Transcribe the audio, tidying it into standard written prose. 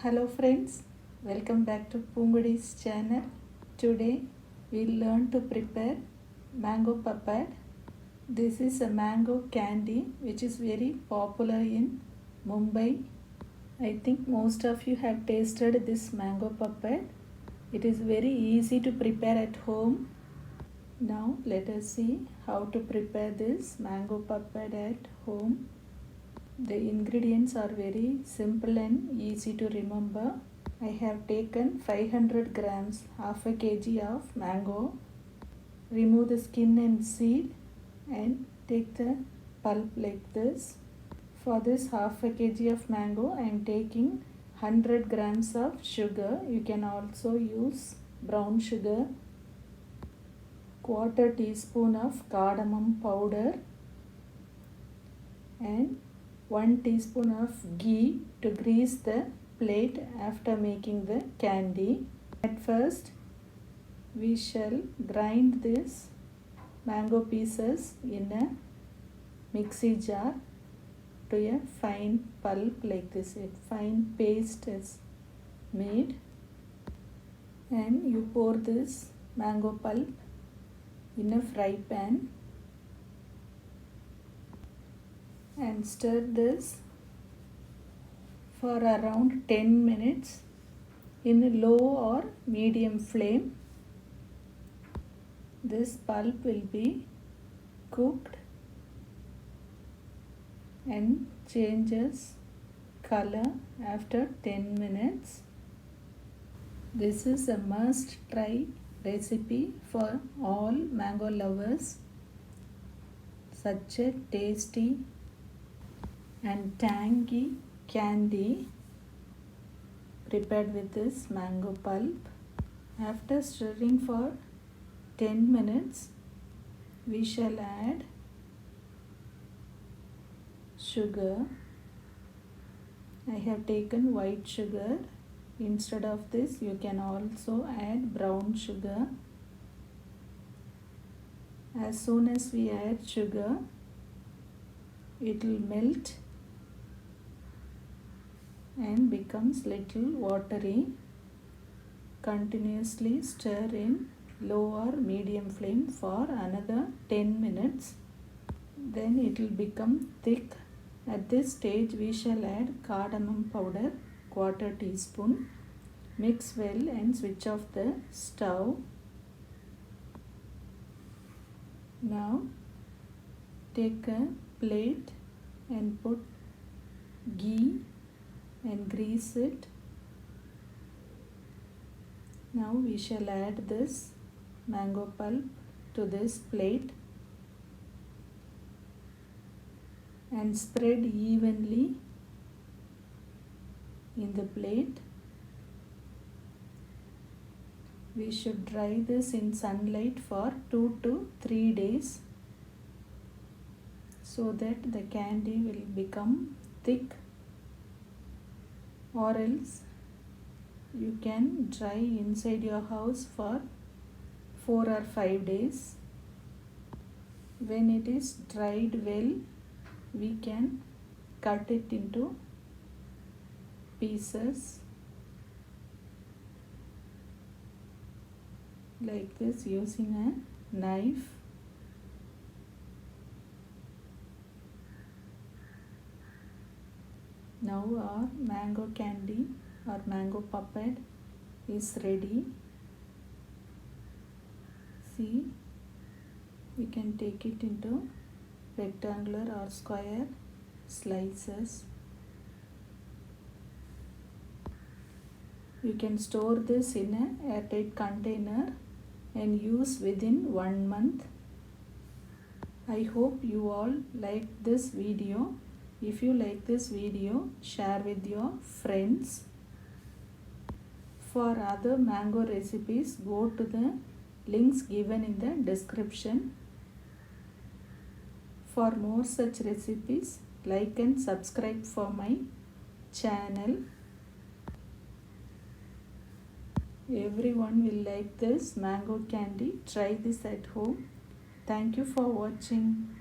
Hello friends, welcome back to Poongodi's channel. Today we'll learn to prepare mango papad. This is a mango candy which is very popular in Mumbai. I think most of you have tasted this mango papad. It is very easy to prepare at home. Now let us see how to prepare this mango papad at home. The ingredients are very simple and easy to remember. I have taken 500 grams, half a kg of mango. Remove the skin and seed and take the pulp like this. For this half a kg of mango, I am taking 100 grams of sugar. You can also use brown sugar. Quarter teaspoon of cardamom powder and 1 teaspoon of ghee to grease the plate after making the candy. At first, we shall grind this mango pieces in a mixie jar to a fine pulp like this. A fine paste is made, and you pour this mango pulp in a fry pan and stir this for around 10 minutes in a low or medium flame. This pulp will be cooked and changes color after 10 minutes. This is a must try recipe for all mango lovers. Such a tasty and tangy candy prepared with this mango pulp. After stirring for 10 minutes, we shall add sugar. I have taken white sugar. Instead of this, you can also add brown sugar. As soon as we add sugar, it will melt and becomes little watery. Continuously stir in low or medium flame for another 10 minutes. Then it will become thick. At this stage we shall add cardamom powder, quarter teaspoon. Mix well and switch off the stove. Now take a plate and put ghee and grease it. Now we shall add this mango pulp to this plate and spread evenly in the plate. We should dry this in sunlight for 2 to 3 days so that the candy will become thick, or else you can dry inside your house for 4 or 5 days. When it is dried well, we can cut it into pieces like this using a knife. Now our mango candy or mango papad is ready. See, we can take it into rectangular or square slices. You can store this in an airtight container and use within 1 month. I hope you all liked this video. If you like this video, share with your friends. For other mango recipes, go to the links given in the description. For more such recipes, like and subscribe for my channel. Everyone will like this mango candy. Try this at home. Thank you for watching.